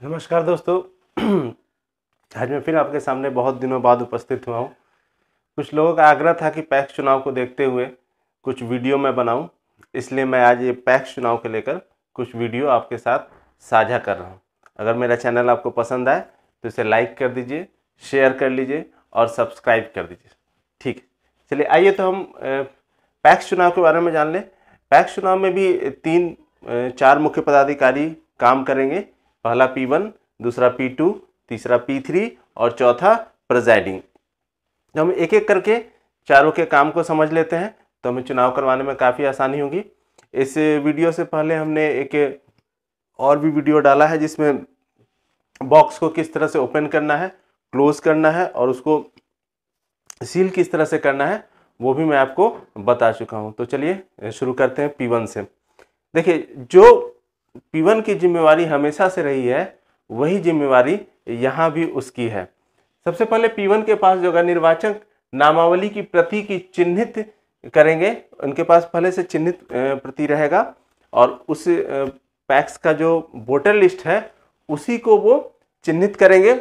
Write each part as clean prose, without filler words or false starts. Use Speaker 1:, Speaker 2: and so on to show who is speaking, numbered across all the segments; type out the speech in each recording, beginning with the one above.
Speaker 1: नमस्कार दोस्तों। आज मैं फिर आपके सामने बहुत दिनों बाद उपस्थित हुआ हूँ। कुछ लोगों का आग्रह था कि पैक्स चुनाव को देखते हुए कुछ वीडियो मैं बनाऊं, इसलिए मैं आज ये पैक्स चुनाव को लेकर कुछ वीडियो आपके साथ साझा कर रहा हूँ। अगर मेरा चैनल आपको पसंद आए तो इसे लाइक कर दीजिए, शेयर कर लीजिए और सब्सक्राइब कर दीजिए। ठीक है, चलिए आइए तो हम पैक्स चुनाव के बारे में जान लें। पैक्स चुनाव में भी चार मुख्य पदाधिकारी काम करेंगे। पहला P1, दूसरा P2, तीसरा P3 और चौथा प्रिजाइडिंग। जब हम एक एक करके चारों के काम को समझ लेते हैं तो हमें चुनाव करवाने में काफ़ी आसानी होगी। इस वीडियो से पहले हमने एक और भी वीडियो डाला है जिसमें बॉक्स को किस तरह से ओपन करना है, क्लोज करना है और उसको सील किस तरह से करना है वो भी मैं आपको बता चुका हूँ। तो चलिए शुरू करते हैं P1 से। देखिए, जो P1 की जिम्मेवारी हमेशा से रही है वही जिम्मेवारी यहाँ भी उसकी है। सबसे पहले P1 के पास जो है निर्वाचक नामावली की प्रति की चिन्हित करेंगे। उनके पास पहले से चिन्हित प्रति रहेगा और उस पैक्स का जो वोटर लिस्ट है उसी को वो चिन्हित करेंगे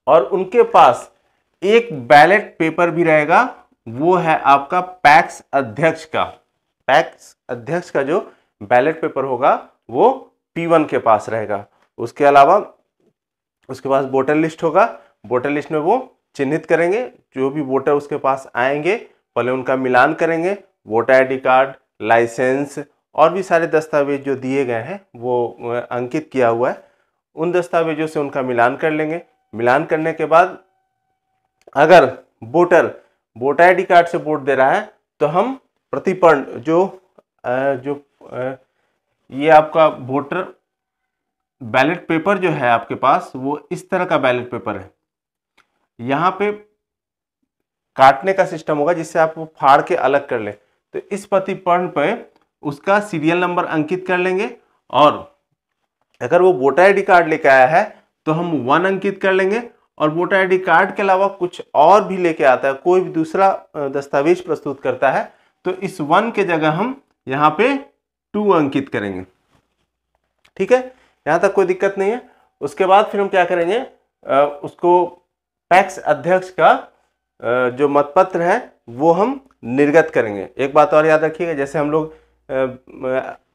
Speaker 1: और उनके पास एक बैलेट पेपर भी रहेगा, वो है आपका पैक्स अध्यक्ष का। पैक्स अध्यक्ष का जो बैलेट पेपर होगा वो P1 के पास रहेगा। उसके अलावा उसके पास वोटर लिस्ट होगा। वोटर लिस्ट में वो चिन्हित करेंगे जो भी वोटर उसके पास आएंगे, पहले उनका मिलान करेंगे। वोटर आईडी कार्ड, लाइसेंस और भी सारे दस्तावेज जो दिए गए हैं वो अंकित किया हुआ है, उन दस्तावेजों से उनका मिलान कर लेंगे। मिलान करने के बाद अगर वोटर आईडी कार्ड से वोट दे रहा है तो हम प्रतिपर्ण ये आपका वोटर बैलेट पेपर जो है आपके पास वो इस तरह का बैलेट पेपर है। यहाँ पे काटने का सिस्टम होगा जिससे आप वो फाड़ के अलग कर लें। तो इस प्रतिपर्ण पे उसका सीरियल नंबर अंकित कर लेंगे और अगर वो वोटर आईडी कार्ड लेके आया है तो हम 1 अंकित कर लेंगे और वोटर आईडी कार्ड के अलावा कुछ और भी लेके आता है, कोई भी दूसरा दस्तावेज प्रस्तुत करता है, तो इस 1 के जगह हम यहाँ पे 2 अंकित करेंगे। ठीक है, यहाँ तक कोई दिक्कत नहीं है। उसके बाद फिर हम क्या करेंगे, उसको पैक्स अध्यक्ष का जो मतपत्र है वो हम निर्गत करेंगे। एक बात और याद रखिएगा, जैसे हम लोग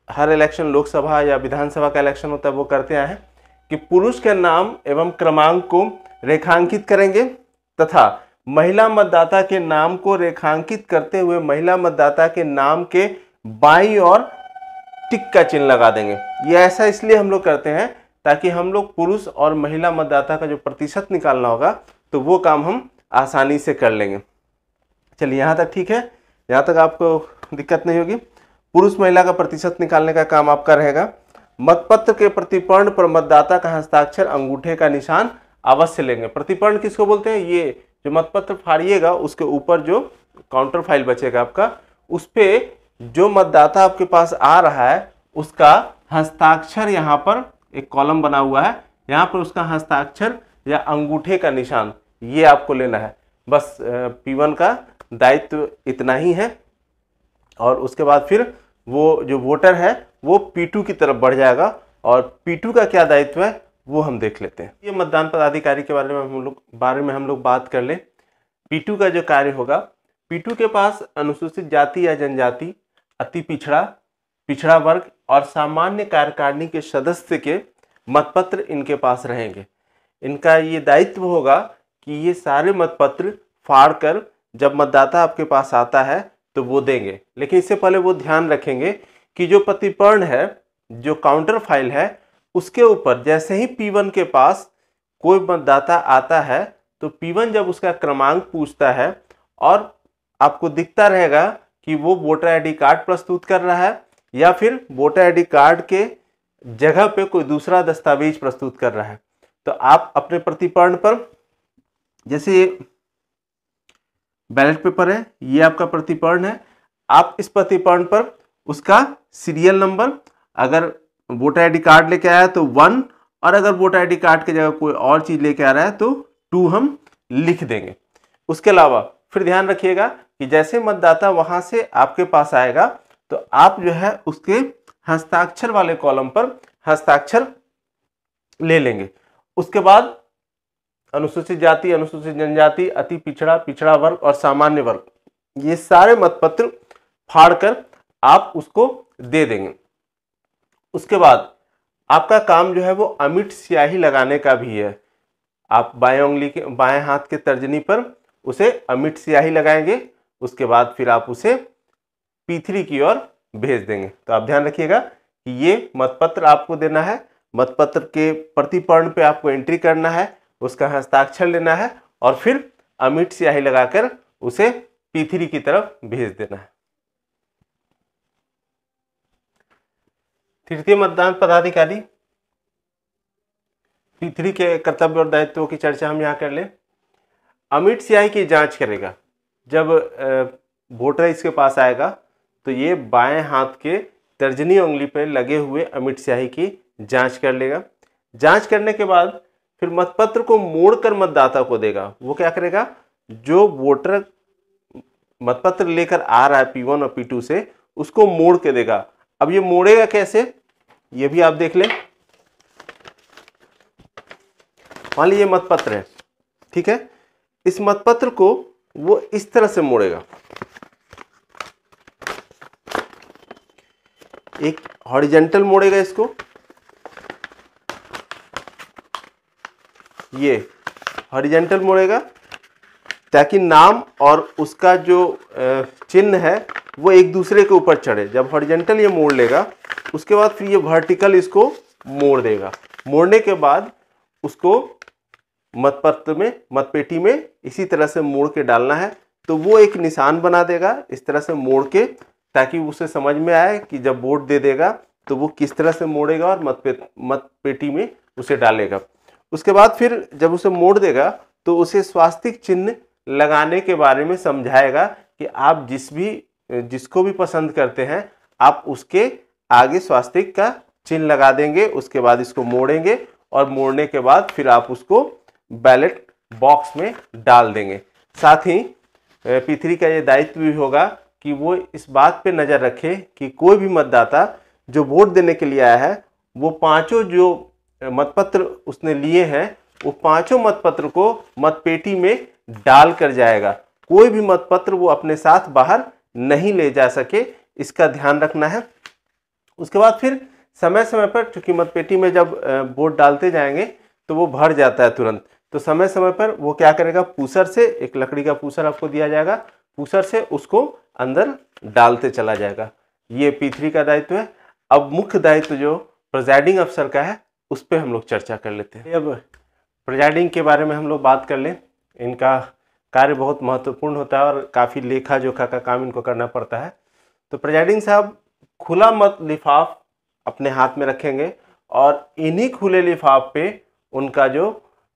Speaker 1: हर इलेक्शन, लोकसभा या विधानसभा का इलेक्शन होता है वो करते आए हैं कि पुरुष के नाम एवं क्रमांक को रेखांकित करेंगे तथा महिला मतदाता के नाम को रेखांकित करते हुए महिला मतदाता के नाम के बाईं ओर टिक का चिन्ह लगा देंगे। ये ऐसा इसलिए हम लोग करते हैं ताकि हम लोग पुरुष और महिला मतदाता का जो प्रतिशत निकालना होगा तो वो काम हम आसानी से कर लेंगे। चलिए, यहाँ तक ठीक है, यहाँ तक आपको दिक्कत नहीं होगी। पुरुष महिला का प्रतिशत निकालने का काम आपका रहेगा। मतपत्र के प्रतिपर्ण पर मतदाता का हस्ताक्षर, अंगूठे का निशान अवश्य लेंगे। प्रतिपर्ण किसको बोलते हैं? ये जो मतपत्र फाड़िएगा उसके ऊपर जो काउंटर फाइल बचेगा आपका, उस पे जो मतदाता आपके पास आ रहा है उसका हस्ताक्षर, यहाँ पर एक कॉलम बना हुआ है, यहाँ पर उसका हस्ताक्षर या अंगूठे का निशान ये आपको लेना है। बस P1 का दायित्व इतना ही है और उसके बाद फिर वो जो वोटर है वो P2 की तरफ बढ़ जाएगा और P2 का क्या दायित्व है वो हम देख लेते हैं। ये मतदान पदाधिकारी के बारे में हम लोग बात कर लें। P2 का जो कार्य होगा, P2 के पास अनुसूचित जाति या जनजाति, अति पिछड़ा, पिछड़ा वर्ग और सामान्य कार्यकारिणी के सदस्य के मतपत्र इनके पास रहेंगे। इनका ये दायित्व होगा कि ये सारे मतपत्र फाड़कर जब मतदाता आपके पास आता है तो वो देंगे। लेकिन इससे पहले वो ध्यान रखेंगे कि जो प्रतिपर्ण है, जो काउंटर फाइल है, उसके ऊपर जैसे ही P1 के पास कोई मतदाता आता है तो P1 जब उसका क्रमांक पूछता है और आपको दिखता रहेगा कि वो वोटर आईडी कार्ड प्रस्तुत कर रहा है या फिर वोटर आईडी कार्ड के जगह पे कोई दूसरा दस्तावेज प्रस्तुत कर रहा है, तो आप अपने प्रतिपर्ण पर, जैसे बैलेट पेपर है, ये आपका प्रतिपर्ण है, आप इस प्रतिपर्ण पर उसका सीरियल नंबर, अगर वोटर आईडी कार्ड लेके आया है तो 1 और अगर वोटर आईडी कार्ड की जगह कोई और चीज लेके आ रहा है तो 2 हम लिख देंगे। उसके अलावा फिर ध्यान रखिएगा कि जैसे मतदाता वहां से आपके पास आएगा तो आप जो है उसके हस्ताक्षर वाले कॉलम पर हस्ताक्षर ले लेंगे। उसके बाद अनुसूचित जाति, अनुसूचित जनजाति, अति पिछड़ा, पिछड़ा वर्ग और सामान्य वर्ग, ये सारे मतपत्र फाड़कर आप उसको दे देंगे। उसके बाद आपका काम जो है वो अमिट स्याही लगाने का भी है। आप बाएं उंगली के बाएं हाथ के तर्जनी पर उसे अमिट स्याही लगाएंगे। उसके बाद फिर आप उसे P3 की ओर भेज देंगे। तो आप ध्यान रखिएगा कि ये मतपत्र आपको देना है, मतपत्र के प्रति पर्ण पे आपको एंट्री करना है, उसका हस्ताक्षर लेना है और फिर अमिट स्याही लगाकर उसे P3 की तरफ भेज देना है। तृतीय मतदान पदाधिकारी P3 के कर्तव्य और दायित्वों की चर्चा हम यहाँ कर लें। अमिट स्याही की जांच करेगा। जब वोटर इसके पास आएगा तो ये बाएं हाथ के तर्जनी उंगली पर लगे हुए अमिट स्याही की जांच कर लेगा। जांच करने के बाद फिर मतपत्र को मोड़कर मतदाता को देगा। वो क्या करेगा, जो वोटर मतपत्र लेकर आ रहा है P1 और P2 से, उसको मोड़ के देगा। अब ये मोड़ेगा कैसे, ये भी आप देख लें। मान लीजिए मतपत्र है, ठीक है, इस मतपत्र को वो इस तरह से मोड़ेगा। एक हॉरिजेंटल मोड़ेगा इसको, ये हॉरिजेंटल मोड़ेगा ताकि नाम और उसका जो चिन्ह है वो एक दूसरे के ऊपर चढ़े। जब हॉरिजेंटल ये मोड़ लेगा उसके बाद फिर ये वर्टिकल इसको मोड़ देगा। मोड़ने के बाद उसको मतपत्र में, मतपेटी में इसी तरह से मोड़ के डालना है। तो वो एक निशान बना देगा इस तरह से मोड़ के, ताकि उसे समझ में आए कि जब वोट दे देगा तो वो किस तरह से मोड़ेगा और मतपेटी में उसे डालेगा। उसके बाद फिर जब उसे मोड़ देगा तो उसे स्वास्तिक चिन्ह लगाने के बारे में समझाएगा कि आप जिसको भी पसंद करते हैं आप उसके आगे स्वास्तिक का चिन्ह लगा देंगे। उसके बाद इसको मोड़ेंगे और मोड़ने के बाद फिर आप उसको बैलेट बॉक्स में डाल देंगे। साथ ही P3 का ये दायित्व भी होगा कि वो इस बात पे नज़र रखे कि कोई भी मतदाता जो वोट देने के लिए आया है वो पांचों जो मतपत्र उसने लिए हैं वो पांचों मतपत्र को मतपेटी में डाल कर जाएगा। कोई भी मतपत्र वो अपने साथ बाहर नहीं ले जा सके, इसका ध्यान रखना है। उसके बाद फिर समय समय पर, चूंकि मतपेटी में जब वोट डालते जाएंगे तो वो भर जाता है तुरंत, तो समय समय पर वो क्या करेगा, पूसर से, एक लकड़ी का पूसर आपको दिया जाएगा, पूसर से उसको अंदर डालते चला जाएगा। ये P3 का दायित्व है। अब मुख्य दायित्व जो प्रिजाइडिंग अफसर का है उस पर हम लोग चर्चा कर लेते हैं। अब प्रिजाइडिंग के बारे में हम लोग बात कर लें। इनका कार्य बहुत महत्वपूर्ण होता है और काफ़ी लेखा जोखा का काम इनको करना पड़ता है। तो प्रिजाइडिंग साहब खुला मत लिफाफ अपने हाथ में रखेंगे और इन्हीं खुले लिफाफ पे उनका जो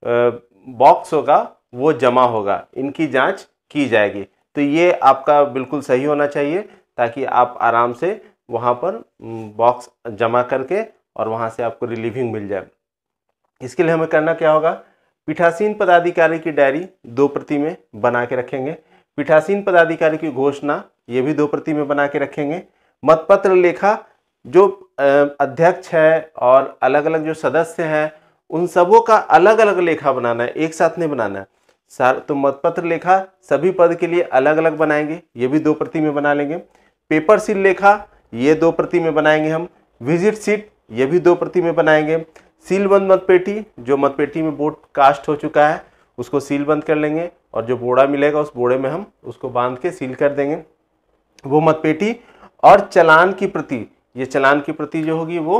Speaker 1: बॉक्स होगा वो जमा होगा, इनकी जांच की जाएगी। तो ये आपका बिल्कुल सही होना चाहिए ताकि आप आराम से वहाँ पर बॉक्स जमा करके और वहाँ से आपको रिलीविंग मिल जाए। इसके लिए हमें करना क्या होगा, पीठासीन पदाधिकारी की डायरी 2 प्रति में बना के रखेंगे। पीठासीन पदाधिकारी की घोषणा ये भी 2 प्रति में बना के रखेंगे। मतपत्र लेखा जो अध्यक्ष है और अलग अलग जो सदस्य हैं उन सबों का अलग अलग लेखा बनाना है, एक साथ नहीं बनाना है। तो मतपत्र लेखा सभी पद के लिए अलग अलग बनाएंगे, ये भी 2 प्रति में बना लेंगे। पेपर सील लेखा ये 2 प्रति में बनाएंगे हम। विजिट सीट ये भी 2 प्रति में बनाएंगे। सीलबंद मतपेटी, जो मतपेटी में वोट कास्ट हो चुका है उसको सील बंद कर लेंगे और जो बोड़ा मिलेगा उस बोड़े में हम उसको बांध के सील कर देंगे, वो मतपेटी। और चालान की प्रति, ये चालान की प्रति जो होगी वो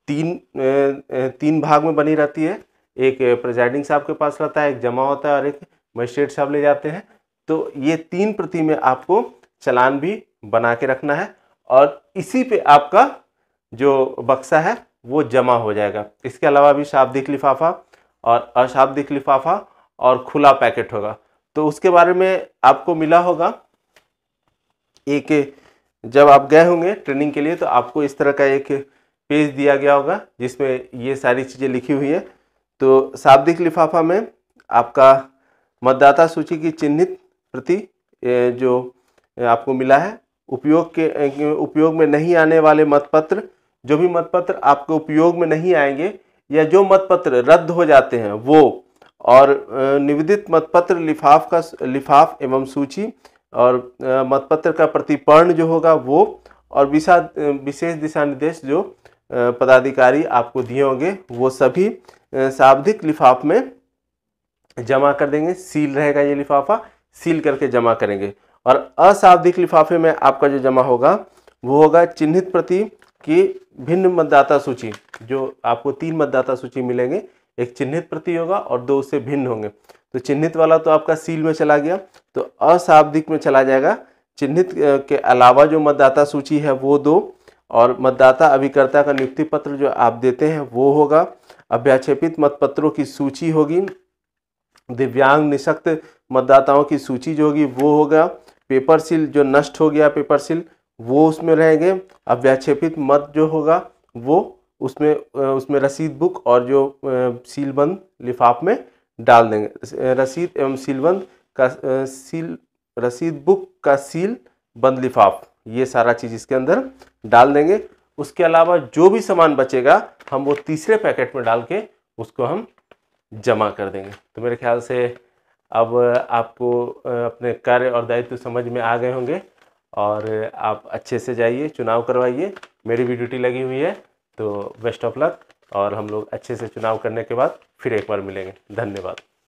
Speaker 1: 3 भाग में बनी रहती है। एक प्रिजाइडिंग साहब के पास रहता है, एक जमा होता है और एक मजिस्ट्रेट साहब ले जाते हैं। तो ये 3 प्रति में आपको चालान भी बना के रखना है और इसी पे आपका जो बक्सा है वो जमा हो जाएगा। इसके अलावा भी शाब्दिक लिफाफा और अशाब्दिक लिफाफा और खुला पैकेट होगा। तो उसके बारे में आपको मिला होगा, एक जब आप गए होंगे ट्रेनिंग के लिए तो आपको इस तरह का एक पेज दिया गया होगा जिसमें ये सारी चीज़ें लिखी हुई है। तो शाब्दिक लिफाफा में आपका मतदाता सूची की चिन्हित प्रति जो आपको मिला है, उपयोग में नहीं आने वाले मतपत्र, जो भी मतपत्र आपके उपयोग में नहीं आएंगे या जो मतपत्र रद्द हो जाते हैं वो, और निवेदित मतपत्र लिफाफ एवं सूची, और मतपत्र का प्रतिपर्ण जो होगा वो, और विशेष दिशा निर्देश जो पदाधिकारी आपको दिए होंगे वो सभी शाब्दिक लिफाफ में जमा कर देंगे। सील रहेगा ये लिफाफा, सील करके जमा करेंगे। और अशाब्दिक लिफाफे में आपका जो जमा होगा वो होगा चिन्हित प्रति की भिन्न मतदाता सूची। जो आपको 3 मतदाता सूची मिलेंगे, एक चिन्हित प्रति होगा और 2 उससे भिन्न होंगे। तो चिन्हित वाला तो आपका सील में चला गया, तो अशाब्दिक में चला जाएगा। चिन्हित के अलावा जो मतदाता सूची है वो 2, और मतदाता अभिकर्ता का नियुक्ति पत्र जो आप देते हैं वो होगा। अभ्याक्षेपित मतपत्रों की सूची होगी। दिव्यांग निःशक्त मतदाताओं की सूची जो होगी वो होगा। पेपर सील जो नष्ट हो गया, पेपर सील वो उसमें रहेंगे। अव्याक्षेपित मत जो होगा वो उसमें रसीद बुक और जो सीलबंद लिफाफ में डाल देंगे। रसीद एवं सीलबंद का रसीद बुक का सील बंद लिफाफ, ये सारा चीज़ इसके अंदर डाल देंगे। उसके अलावा जो भी सामान बचेगा हम वो तीसरे पैकेट में डाल के उसको हम जमा कर देंगे। तो मेरे ख्याल से अब आपको अपने कार्य और दायित्व समझ में आ गए होंगे, और आप अच्छे से जाइए, चुनाव करवाइए। मेरी भी ड्यूटी लगी हुई है, तो बेस्ट ऑफ लक, और हम लोग अच्छे से चुनाव करने के बाद फिर एक बार मिलेंगे। धन्यवाद।